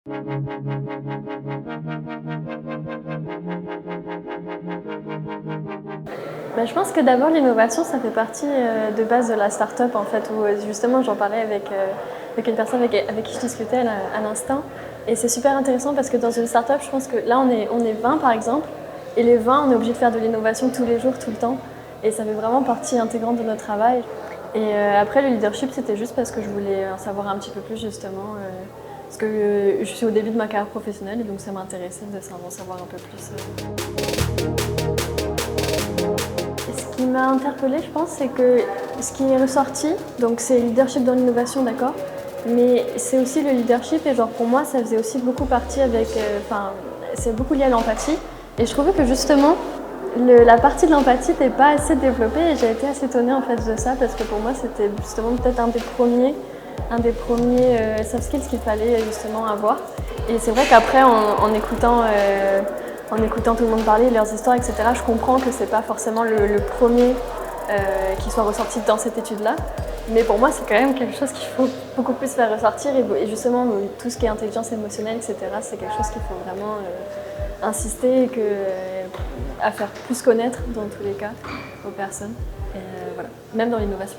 Je pense que d'abord l'innovation, ça fait partie de base de la start-up en fait, où justement j'en parlais avec une personne avec qui je discutais à l'instant. Et c'est super intéressant parce que dans une start-up, je pense que là on est 20 par exemple, et les 20 on est obligé de faire de l'innovation tous les jours, tout le temps. Et ça fait vraiment partie intégrante de notre travail. Et après le leadership, c'était juste parce que je voulais en savoir un petit peu plus justement. Parce que je suis au début de ma carrière professionnelle et donc ça m'intéressait d'en savoir un peu plus. Ce qui m'a interpellée, je pense, c'est que ce qui est ressorti, donc c'est le leadership dans l'innovation, d'accord, mais c'est aussi le leadership et genre pour moi, ça faisait aussi beaucoup partie avec, c'est beaucoup lié à l'empathie. Et je trouvais que justement, la partie de l'empathie n'était pas assez développée et j'ai été assez étonnée en fait de ça parce que pour moi, c'était justement peut-être un des premiers soft skills qu'il fallait justement avoir. Et c'est vrai qu'après, en écoutant tout le monde parler, leurs histoires, etc., je comprends que c'est pas forcément le premier qui soit ressorti dans cette étude-là. Mais pour moi, c'est quand même quelque chose qu'il faut beaucoup plus faire ressortir. Et justement, tout ce qui est intelligence émotionnelle, etc., c'est quelque chose qu'il faut vraiment insister et à faire plus connaître dans tous les cas aux personnes. Et voilà, même dans l'innovation.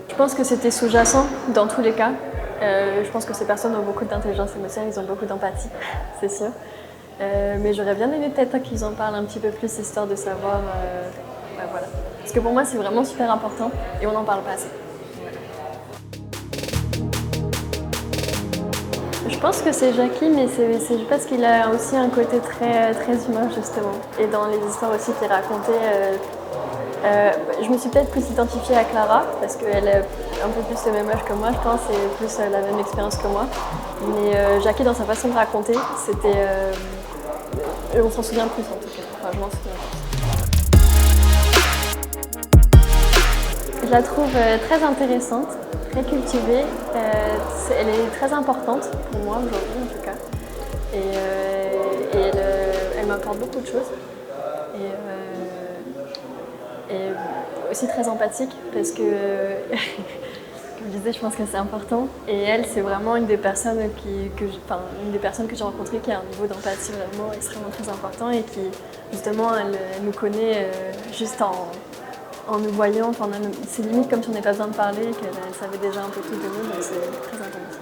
Je pense que c'était sous-jacent dans tous les cas. Je pense que ces personnes ont beaucoup d'intelligence émotionnelle, ils ont beaucoup d'empathie, c'est sûr. Mais j'aurais bien aimé peut-être qu'ils en parlent un petit peu plus, histoire de savoir. Voilà. Parce que pour moi, c'est vraiment super important et on n'en parle pas assez. Je pense que c'est Jackie, mais c'est parce qu'il a aussi un côté très, très humain, justement. Et dans les histoires aussi qu'il racontait, je me suis peut-être plus identifiée à Clara, parce qu'elle a un peu plus le même âge que moi, je pense, et plus la même expérience que moi. Mais Jackie, dans sa façon de raconter, c'était... on s'en souvient plus, en tout cas. Enfin, je m'en souviens plus. Je la trouve très intéressante, très cultivée. Elle est très importante pour moi aujourd'hui, en tout cas. Et elle m'apporte beaucoup de choses. Et aussi très empathique parce que, comme je disais, je pense que c'est important. Et elle, c'est vraiment une des personnes que j'ai rencontrées qui a un niveau d'empathie vraiment extrêmement très important et qui, justement, elle nous connaît juste en nous voyant. Enfin, c'est limite comme si on n'avait pas besoin de parler, qu'elle savait déjà un peu tout de nous, donc c'est très intéressant.